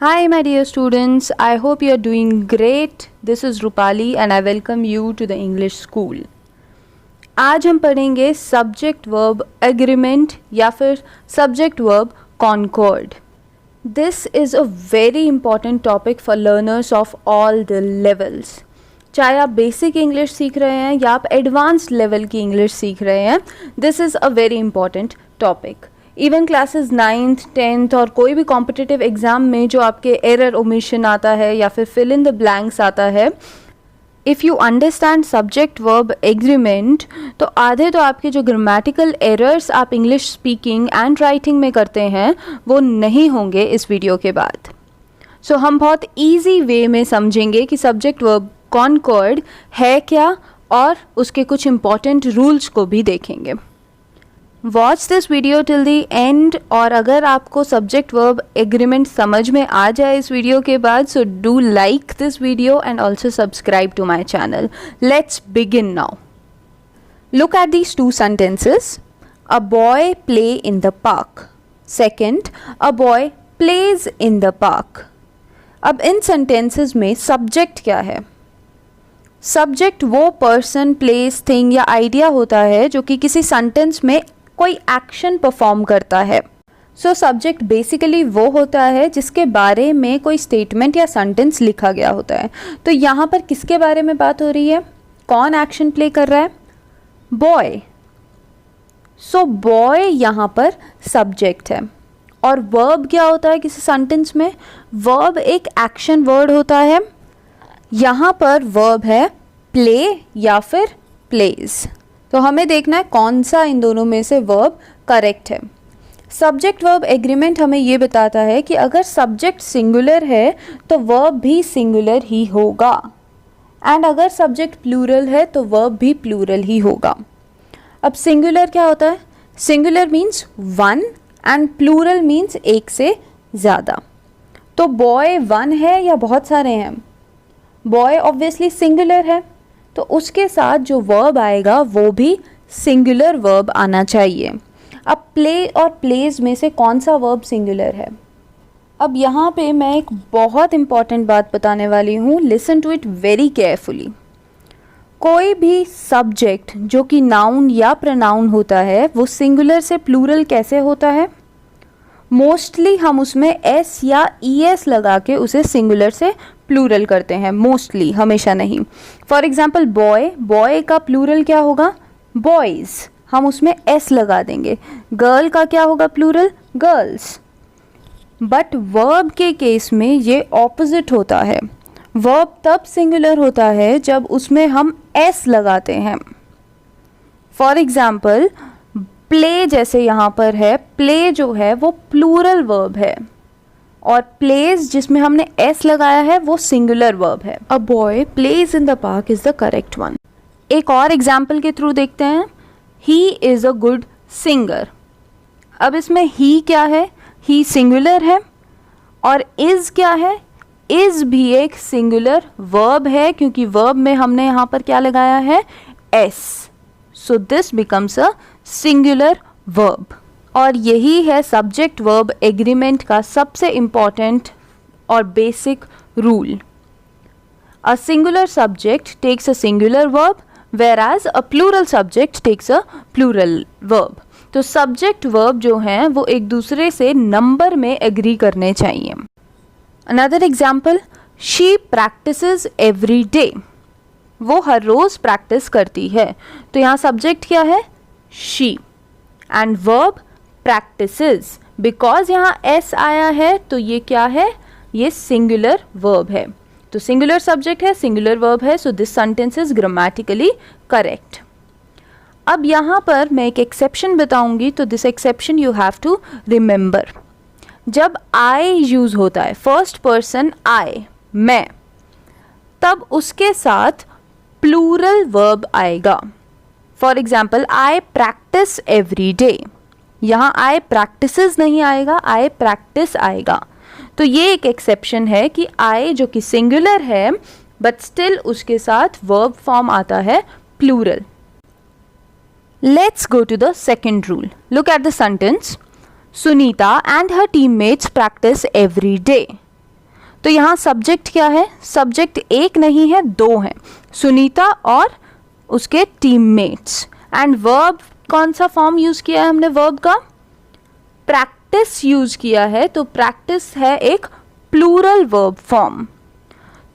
Hi, my dear students. I hope you are doing great. This is Rupali and I welcome you to the English School. आज हम पढ़ेंगे subject verb agreement या फिर subject verb concord. This is a very important topic for learners of all the levels. चाहे आप basic English सीख रहे हैं या आप एडवांस्ड लेवल की इंग्लिश सीख रहे हैं, this is a very important topic. Even classes 9th 10th और कोई भी कॉम्पिटिटिव एग्ज़ाम में जो आपके एरर ओमिशन आता है या फिर फिल इन द ब्लैंक्स आता है, if you understand subject verb agreement तो आधे तो आपके जो ग्रामेटिकल एरर्स आप इंग्लिश स्पीकिंग एंड राइटिंग में करते हैं वो नहीं होंगे इस वीडियो के बाद. सो हम बहुत ईजी वे में समझेंगे कि सब्जेक्ट वर्ब कॉन्कॉर्ड है क्या और उसके कुछ इम्पॉर्टेंट रूल्स को भी देखेंगे. Watch this video till the and. और अगर आपको सब्जेक्ट वर्ब एग्रीमेंट समझ में आ जाए इस वीडियो के बाद, so do like this video and also subscribe to my channel. Let's begin now. Look at these two sentences. A boy play in the park. Second, a boy plays in the park. अब इन sentences में subject क्या है? Subject वो person, place, thing या idea होता है जो कि किसी सेंटेंस में कोई एक्शन परफॉर्म करता है. सो सब्जेक्ट बेसिकली वो होता है जिसके बारे में कोई स्टेटमेंट या सेंटेंस लिखा गया होता है. तो यहाँ पर किसके बारे में बात हो रही है? कौन एक्शन प्ले कर रहा है? बॉय. सो बॉय यहाँ पर सब्जेक्ट है. और वर्ब क्या होता है किसी सेंटेंस में? वर्ब एक एक्शन वर्ड होता है. यहाँ पर वर्ब है प्ले या फिर प्लेज. तो हमें देखना है कौन सा इन दोनों में से वर्ब करेक्ट है. सब्जेक्ट वर्ब एग्रीमेंट हमें ये बताता है कि अगर सब्जेक्ट सिंगुलर है तो वर्ब भी सिंगुलर ही होगा, एंड अगर सब्जेक्ट प्लूरल है तो वर्ब भी प्लूरल ही होगा. अब सिंगुलर क्या होता है? Singular means one and plural means एक से ज़्यादा. तो बॉय वन है या बहुत सारे हैं? बॉय ऑब्वियसली सिंगुलर है, तो उसके साथ जो वर्ब आएगा वो भी सिंगुलर वर्ब आना चाहिए. अब प्ले और प्लेज में से कौन सा वर्ब सिंगुलर है? अब यहाँ पे मैं एक बहुत इम्पॉर्टेंट बात बताने वाली हूँ. Listen to it very carefully. कोई भी सब्जेक्ट जो कि नाउन या प्रोनाउन होता है वो सिंगुलर से प्लूरल कैसे होता है? मोस्टली हम उसमें एस या ईएस लगा के उसे सिंगुलर से प्लूरल करते हैं. मोस्टली, हमेशा नहीं. फॉर एग्जाम्पल बॉय, बॉय का प्लूरल क्या होगा? बॉयज़. हम उसमें एस लगा देंगे. गर्ल का क्या होगा प्लूरल? गर्ल्स. बट वर्ब के केस में ये ऑपोजिट होता है. वर्ब तब सिंगुलर होता है जब उसमें हम एस लगाते हैं. फॉर एग्जाम्पल प्ले जैसे यहाँ पर है, प्ले जो है वो प्लूरल वर्ब है और प्लेज जिसमें हमने एस लगाया है वो सिंगुलर वर्ब है. A boy plays in the park is the correct one. एक और एग्जाम्पल के थ्रू देखते हैं. He is a good singer. अब इसमें ही क्या है? ही सिंगुलर है. और इज़ क्या है? इज़ भी एक सिंगुलर वर्ब है क्योंकि वर्ब में हमने यहाँ पर क्या लगाया है? S. So this becomes a singular verb. और यही है सब्जेक्ट वर्ब एग्रीमेंट का सबसे इम्पॉर्टेंट और basic rule. A singular subject takes a singular verb whereas a plural subject takes a plural verb. तो सब्जेक्ट वर्ब जो हैं वो एक दूसरे से नंबर में एग्री करने चाहिए. Another example, she practices every day. वो हर रोज़ प्रैक्टिस करती है. तो यहाँ सब्जेक्ट क्या है? She. And verb practices. Because यहाँ एस आया है तो ये क्या है? ये सिंगुलर वर्ब है. तो सिंगुलर सब्जेक्ट है, सिंगुलर वर्ब है. So this sentence is grammatically correct. अब यहाँ पर मैं एक एक्सेप्शन बताऊंगी, तो this exception you have to remember. जब आई यूज़ होता है, फर्स्ट पर्सन आई, मैं, तब उसके साथ प्लूरल वर्ब आएगा. For example I practice every day. यहाँ आई प्रैक्टिसेस नहीं आएगा, आई प्रैक्टिस आएगा. तो ये एक एक्सेप्शन है कि आई जो कि सिंगुलर है बट स्टिल उसके साथ वर्ब फॉर्म आता है plural. Let's go to the second rule. Look at the sentence. Sunita and her teammates practice every day. तो यहाँ सब्जेक्ट क्या है? सब्जेक्ट एक नहीं है, दो हैं, सुनीता और उसके टीममेट्स। एंड वर्ब कौन सा फॉर्म यूज़ किया है हमने? वर्ब का प्रैक्टिस यूज़ किया है, तो प्रैक्टिस है एक प्लूरल वर्ब फॉर्म।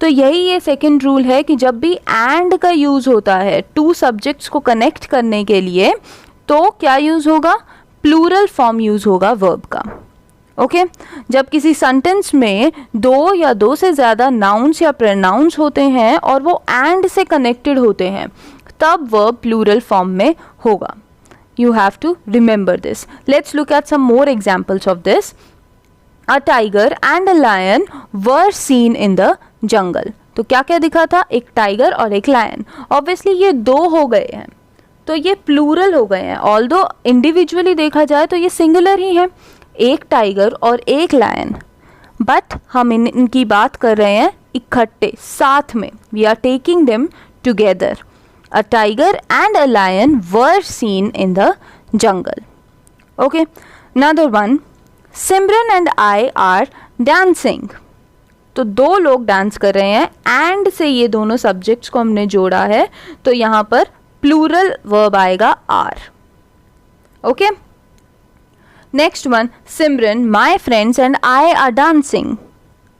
तो यही ये सेकंड रूल है कि जब भी एंड का यूज़ होता है टू सब्जेक्ट्स को कनेक्ट करने के लिए, तो क्या यूज़ होगा? प्लूरल फॉर्म यूज़ होगा वर्ब का। ओके जब किसी सेंटेंस में दो या दो से ज़्यादा नाउन्स या प्रोनाउंस होते हैं और वो एंड से कनेक्टेड होते हैं, तब वर्ब प्लूरल फॉर्म में होगा। You have to remember this. Let's look at some more examples of this. A tiger and a lion were seen in the jungle. तो क्या क्या दिखा था? एक टाइगर और एक लायन। ऑब्वियसली ये दो हो गए हैं, तो ये प्लूरल हो गए हैं। ऑल्दो इंडिविजुअली देखा जाए तो ये सिंगुलर ही है, एक टाइगर और एक लायन, बट हम इनकी बात कर रहे हैं इकट्ठे, साथ में। We are taking them together. A tiger and a lion were seen in the jungle. Okay, another one. Simran and I are dancing. तो दो लोग डांस कर रहे हैं, एंड से ये दोनों सब्जेक्ट्स को हमने जोड़ा है, तो यहाँ पर प्लूरल वर्ब आएगा are. Okay next one, Simran my friends and I are dancing.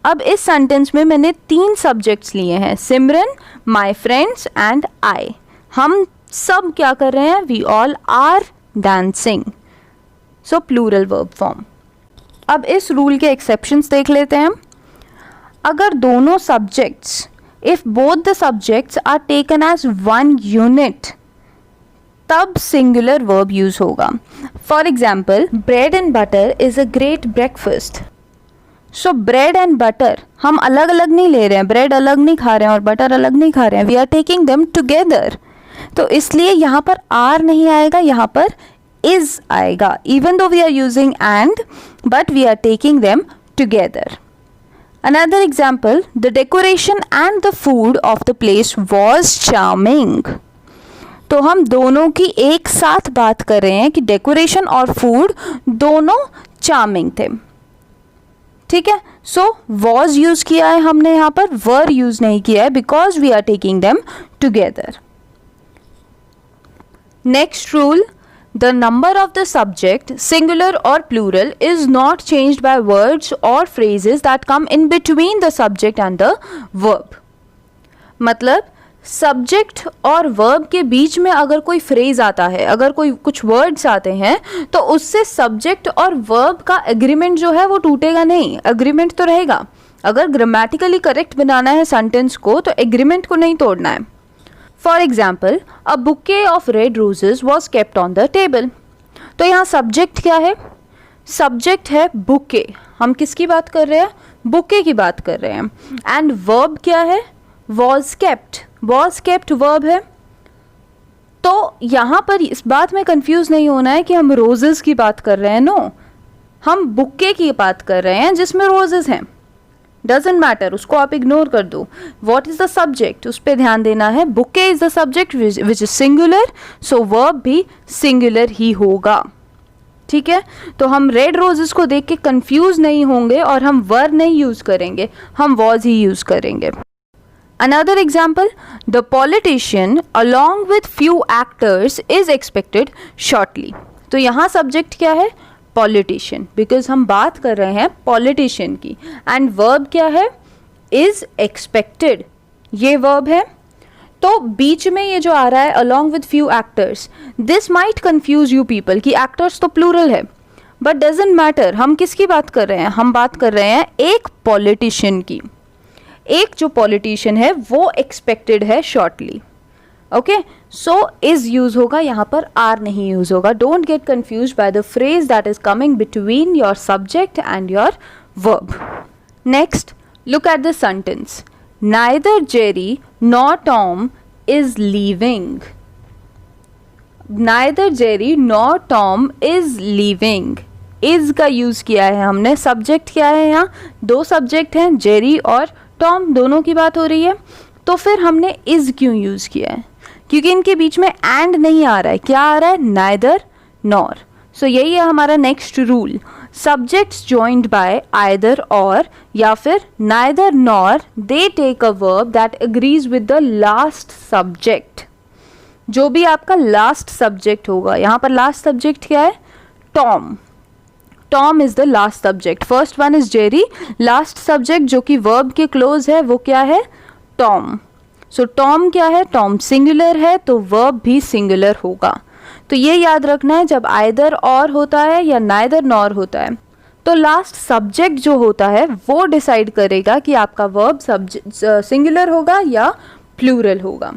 अब इस सेंटेंस में मैंने तीन सब्जेक्ट्स लिए हैं, सिमरन, माई फ्रेंड्स एंड आई। हम सब क्या कर रहे हैं? We all are dancing, so plural verb form. अब इस रूल के एक्सेप्शंस देख लेते हैं। अगर दोनों subjects, if both the subjects are taken as one unit, तब सिंगुलर वर्ब यूज होगा। For example, bread and butter is a great breakfast. So bread and butter हम अलग अलग नहीं ले रहे हैं, ब्रेड अलग नहीं खा रहे हैं और बटर अलग नहीं खा रहे हैं, we are taking them together. तो इसलिए यहाँ पर आर नहीं आएगा, यहाँ पर इज आएगा। Even though we are using and, but we are taking them together. Another example, the decoration and the food of the place was charming. तो हम दोनों की एक साथ बात कर रहे हैं कि डेकोरेशन और फूड दोनों चार्मिंग थे। ठीक है, सो वॉज यूज किया है हमने, यहाँ पर वर यूज नहीं किया है, because we are taking them together. Next rule, the number of the subject, singular और plural, is not changed by words और phrases that come in between the subject and the verb. मतलब subject और verb के बीच में अगर कोई phrase आता है, अगर कोई कुछ वर्ड्स आते हैं, तो उससे सब्जेक्ट और वर्ब का एग्रीमेंट जो है वो टूटेगा नहीं, एग्रीमेंट तो रहेगा। अगर ग्रामेटिकली करेक्ट बनाना है सेंटेंस को, तो एग्रीमेंट को नहीं तोड़ना है। For example, a bouquet of red roses was kept on the table. तो यहाँ सब्जेक्ट क्या है? सब्जेक्ट है बुके। हम किसकी बात कर रहे हैं? बुके की बात कर रहे हैं। एंड वर्ब क्या है? Was kept. Was kept verb है। तो यहाँ पर इस बात में कंफ्यूज नहीं होना है कि हम रोजेस की बात कर रहे हैं। नो, हम बुके की बात कर रहे हैं जिसमें रोजेस हैं। डजेंट मैटर, उसको आप इग्नोर कर दो। वॉट इज द सब्जेक्ट, उस पर ध्यान देना है। Bouquet is the subject which is singular, so verb भी सिंगुलर ही होगा। ठीक है, तो हम रेड रोजेस को देख के कंफ्यूज नहीं होंगे और हम वर नहीं यूज करेंगे, हम वॉज ही यूज करेंगे। Another example, the politician along with few actors is expected shortly. तो यहाँ सब्जेक्ट क्या है? पॉलिटिशियन, बिकॉज हम बात कर रहे हैं पॉलिटिशियन की। एंड वर्ब क्या है? इज एक्सपेक्टेड, ये वर्ब है। तो बीच में ये जो आ रहा है along with few actors, this might confuse you people कि actors तो प्लूरल है, बट डजेंट मैटर। हम किसकी बात कर रहे हैं? हम बात कर रहे हैं एक पॉलिटिशियन की। एक जो पॉलिटिशियन है वो एक्सपेक्टेड है shortly. Okay, so is use होगा, यहाँ पर आर नहीं यूज होगा। Don't get confuse by the phrase that is coming between your subject and your verb. Next, look at the sentence, neither Jerry nor Tom is leaving. Neither Jerry nor Tom is leaving, is का use किया है हमने। Subject क्या है? यहाँ दो subject हैं, Jerry और टॉम, दोनों की बात हो रही है। तो फिर हमने इज क्यों यूज किया है? क्योंकि इनके बीच में एंड नहीं आ रहा है। क्या आ रहा है? Neither nor. सो यही है हमारा next rule. subjects joined by either or या फिर neither nor, they take a verb that agrees with the last subject. जो भी आपका last subject होगा, यहाँ पर last subject क्या है? Tom. Tom is the last subject. First one is Jerry. Last subject जो कि verb के close है वो क्या है? Tom. So Tom क्या है? Tom singular है तो verb भी singular होगा. तो ये याद रखना है, जब either or होता है या neither nor होता है तो लास्ट सब्जेक्ट जो होता है वो डिसाइड करेगा कि आपका वर्ब सिंगुलर होगा या प्लूरल होगा.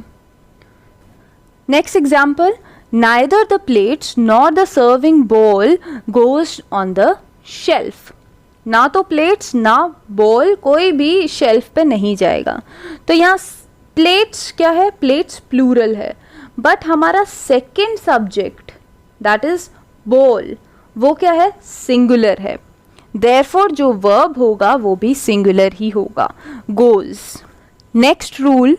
Next example, neither the plates nor the serving बोल गोज ऑन द शेल्फ. ना तो प्लेट्स ना बोल कोई भी शेल्फ पे नहीं जाएगा. तो यहाँ प्लेट्स क्या है? प्लेट्स प्लूरल है, बट हमारा सेकेंड सब्जेक्ट दैट इज बोल वो क्या है? सिंगुलर है. Therefore जो verb होगा वो भी singular ही होगा, goes. नेक्स्ट रूल,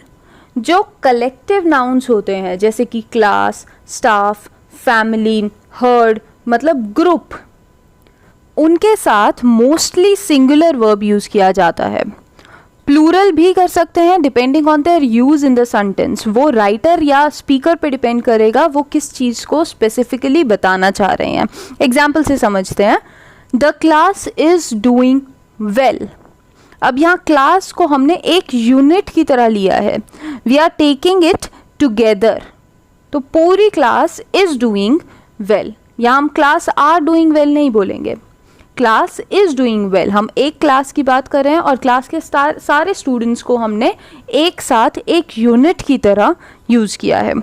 जो कलेक्टिव नाउन्स होते हैं जैसे कि क्लास, स्टाफ, फैमिली, हर्ड मतलब ग्रुप, उनके साथ मोस्टली सिंगुलर वर्ब यूज़ किया जाता है. प्लूरल भी कर सकते हैं depending on their use in the sentence. वो राइटर या स्पीकर पे डिपेंड करेगा वो किस चीज़ को स्पेसिफिकली बताना चाह रहे हैं. एग्जाम्पल से समझते हैं. The class is doing well. अब यहाँ क्लास को हमने एक यूनिट की तरह लिया है. We are taking it together. तो पूरी क्लास इज डूइंग वेल. यहाँ हम क्लास आर डूइंग वेल नहीं बोलेंगे, क्लास इज डूइंग वेल. हम एक क्लास की बात कर रहे हैं और क्लास के सारे स्टूडेंट्स को हमने एक साथ एक यूनिट की तरह यूज किया है.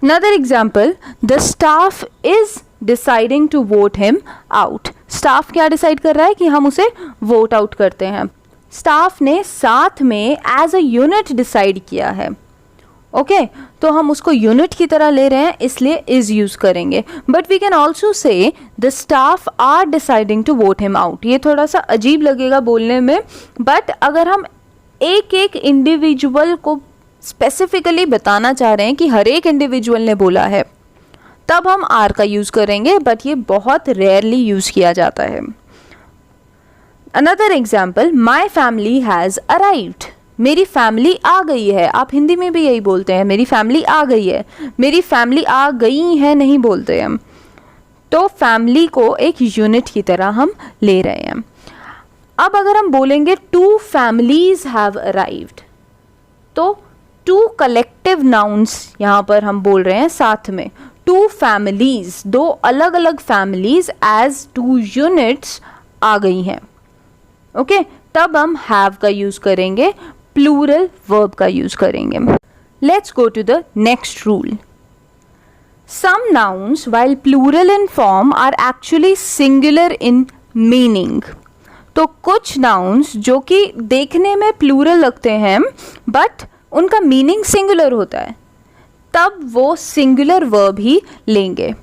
Another example, the staff is deciding to vote him out. Staff क्या डिसाइड कर रहा है कि हम उसे वोट आउट करते हैं. स्टाफ ने साथ में एज अ यूनिट डिसाइड किया है. ओके तो हम उसको यूनिट की तरह ले रहे हैं इसलिए इज यूज करेंगे. But we can also say the staff are deciding to vote him out. ये थोड़ा सा अजीब लगेगा बोलने में, बट अगर हम एक एक इंडिविजुअल को स्पेसिफिकली बताना चाह रहे हैं कि हर एक इंडिविजुअल ने बोला है तब हम आर का यूज़ करेंगे, बट ये बहुत रेयरली यूज़ किया जाता है. Another example, my family has arrived. मेरी फैमिली आ गई है. आप हिंदी में भी यही बोलते हैं, मेरी फैमिली आ गई है. मेरी फैमिली आ गई है नहीं बोलते हम. तो फैमिली को एक यूनिट की तरह हम ले रहे हैं. अब अगर हम बोलेंगे टू फैमिलीज हैव अराइव्ड, तो टू कलेक्टिव नाउन्स यहाँ पर हम बोल रहे हैं साथ में. टू फैमिलीज, दो अलग अलग फैमिलीज एज टू यूनिट्स आ गई हैं. ओके तब हम हैव का यूज करेंगे, प्लूरल वर्ब का यूज करेंगे. Let's go to the next rule. Some nouns while plural in form are actually singular in meaning. तो कुछ नाउन्स जो कि देखने में प्लूरल लगते हैं बट उनका मीनिंग सिंगुलर होता है, तब वो सिंगुलर वर्ब ही लेंगे.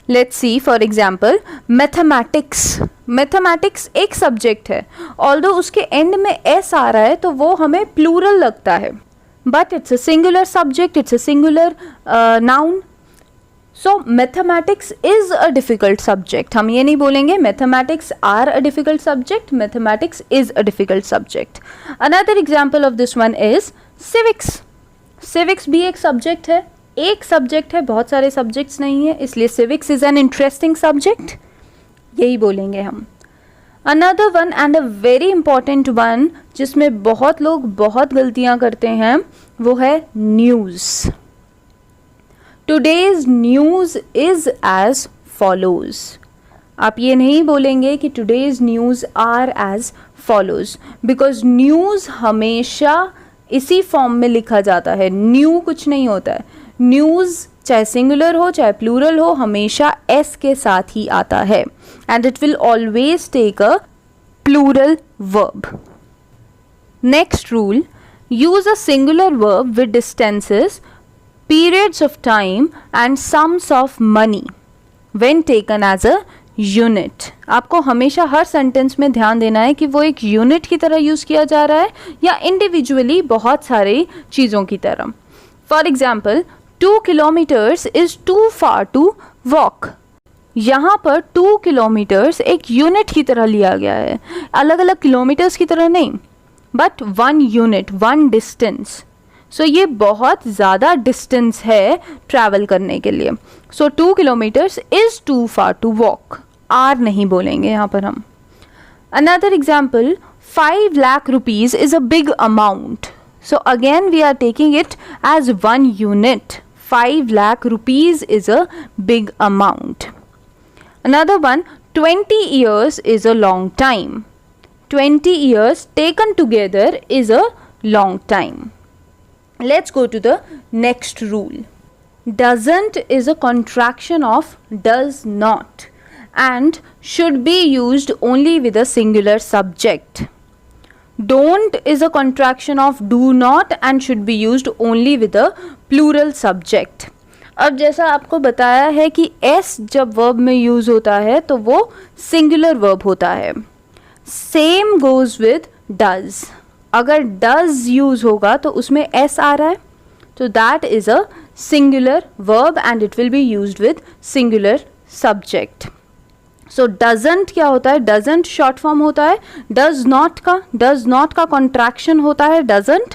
Let's see for example mathematics. Mathematics एक सब्जेक्ट है, ऑल्दो उसके एंड में एस आ रहा है तो वो हमें प्लूरल लगता है, but it's a singular subject, it's a singular noun. So mathematics is a difficult subject. हम ये नहीं बोलेंगे mathematics are a difficult subject, mathematics is a difficult subject. Another example of this one is civics. Civics भी एक subject है, एक subject है, बहुत सारे सब्जेक्ट्स नहीं है, इसलिए civics is an interesting subject, यही बोलेंगे हम. Another one and a very important one जिसमें बहुत लोग बहुत गलतियां करते हैं वो है news. Today's news is as follows. आप ये नहीं बोलेंगे कि today's news are as follows, because news हमेशा इसी फॉर्म में लिखा जाता है. न्यू कुछ नहीं होता है. न्यूज़ चाहे सिंगुलर हो चाहे प्लूरल हो हमेशा एस के साथ ही आता है, and it will always take a plural verb. Next rule, use a singular verb with distances, periods of time and sums of money when taken as a unit. आपको हमेशा हर सेंटेंस में ध्यान देना है कि वो एक यूनिट की तरह यूज़ किया जा रहा है या इंडिविजुअली बहुत सारी चीज़ों की तरह. For example 2 kilometers is too far to walk. यहाँ पर 2 किलोमीटर्स एक यूनिट की तरह लिया गया है, अलग अलग किलोमीटर्स की तरह नहीं, बट 1 यूनिट, 1 डिस्टेंस। सो ये बहुत ज़्यादा डिस्टेंस है ट्रैवल करने के लिए। So 2 kilometres is too far to walk, are नहीं बोलेंगे यहाँ पर हम। Another example, 5 lakh rupees is a big amount. So again we are taking it as 1 unit. 5 lakh rupees is a big amount. Another one, 20 years is a long time. 20 years taken together is a long time. Let's go to the next rule. Doesn't is a contraction of does not and should be used only with a singular subject. Don't is a contraction of do not and should be used only with a plural subject. अब जैसा आपको बताया है कि s जब verb में use होता है तो वो singular verb होता है. Same goes with does. अगर does यूज़ होगा तो उसमें s आ रहा है, तो that is a singular verb and it will be used with singular subject. So doesn't क्या होता है? डजंट शॉर्ट फॉर्म होता है डज नॉट का कॉन्ट्रैक्शन होता है doesn't,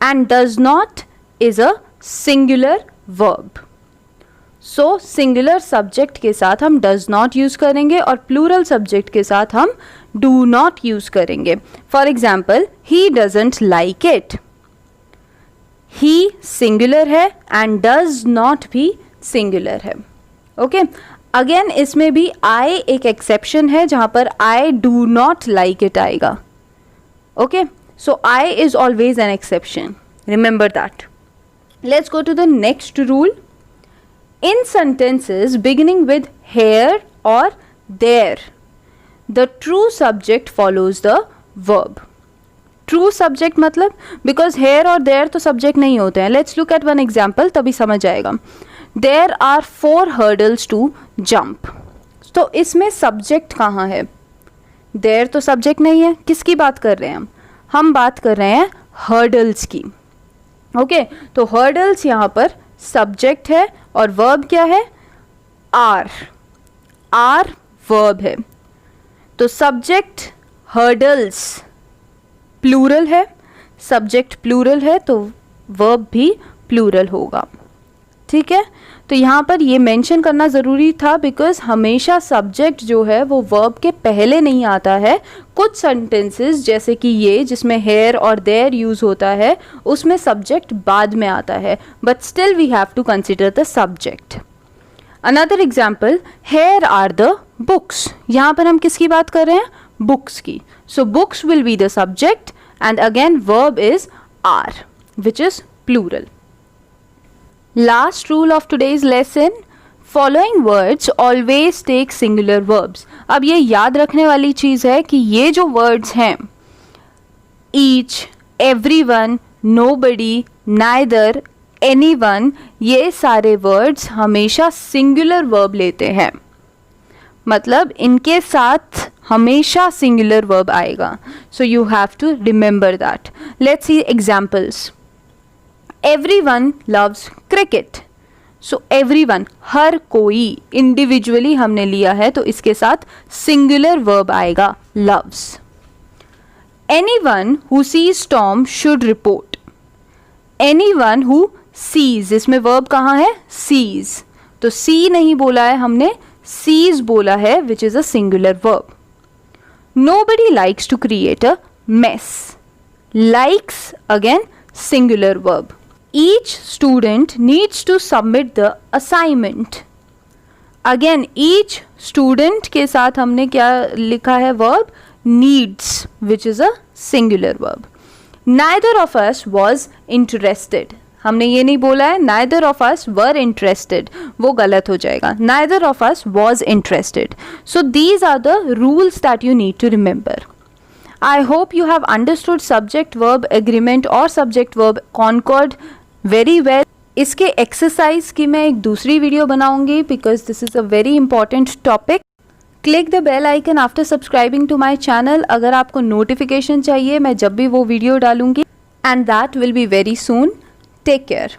and does not is a singular verb. So singular subject के साथ हम डज नॉट यूज करेंगे और प्लूरल सब्जेक्ट के साथ हम डू नॉट यूज करेंगे. For example, he doesn't like it. He singular है एंड डज नॉट भी सिंगुलर है. ओके, अगेन इसमें भी आई एक एक्सेप्शन है जहां पर I do not like it आएगा. Okay, so I is always an exception, remember that. Let's go to the next rule. In sentences beginning with here और there, the true subject follows the verb. True subject मतलब, because here और there तो subject नहीं होते हैं. Let's look at one example, तभी समझ आएगा. There are 4 hurdles to jump. तो इसमें सब्जेक्ट कहाँ है? There तो सब्जेक्ट नहीं है. किसकी बात कर रहे हैं हम बात कर रहे हैं hurdles की. ओके, तो hurdles यहाँ पर सब्जेक्ट है और verb क्या है? are verb है. तो सब्जेक्ट hurdles प्लूरल है, सब्जेक्ट प्लूरल है तो verb भी प्लूरल होगा. ठीक है, तो यहाँ पर ये मेंशन करना ज़रूरी था बिकॉज हमेशा सब्जेक्ट जो है वो वर्ब के पहले नहीं आता है. कुछ सेंटेंसेस जैसे कि ये जिसमें हेयर और देयर यूज़ होता है उसमें सब्जेक्ट बाद में आता है, but still we have to consider the subject. Another example, here are the books. यहाँ पर हम किसकी बात कर रहे हैं? बुक्स की. So books will be the subject and again verb is are which is plural. Last rule of today's lesson, following words always take singular verbs. अब ये याद रखने वाली चीज़ है कि ये जो words हैं each, everyone, nobody, neither, anyone, ये सारे words हमेशा singular verb लेते हैं. मतलब इनके साथ हमेशा singular verb आएगा. So you have to remember that. Let's see examples. Everyone loves cricket. So everyone, हर कोई, इंडिविजुअली हमने लिया है तो इसके साथ सिंगुलर वर्ब आएगा loves. Anyone who sees Tom should report. Anyone who sees, इसमें वर्ब कहाँ है? sees. तो see नहीं बोला है हमने, sees बोला है which is a singular verb. Nobody likes to create a mess. Likes again singular verb. Each student needs to submit the assignment. Again each student के साथ हमने क्या लिखा है? verb needs which is a singular verb. Neither of us was interested. हमने ये नहीं बोला है neither of us were interested, वो गलत हो जाएगा. Neither of us was interested. So these are the rules that you need to remember. I hope you have understood subject verb agreement or subject verb concord very well. इसके exercise की मैं एक दूसरी video बनाऊंगी because this is a very important topic. Click the bell icon after subscribing to my channel अगर आपको notification चाहिए मैं जब भी वो वीडियो डालूंगी, and that will be very soon. Take care.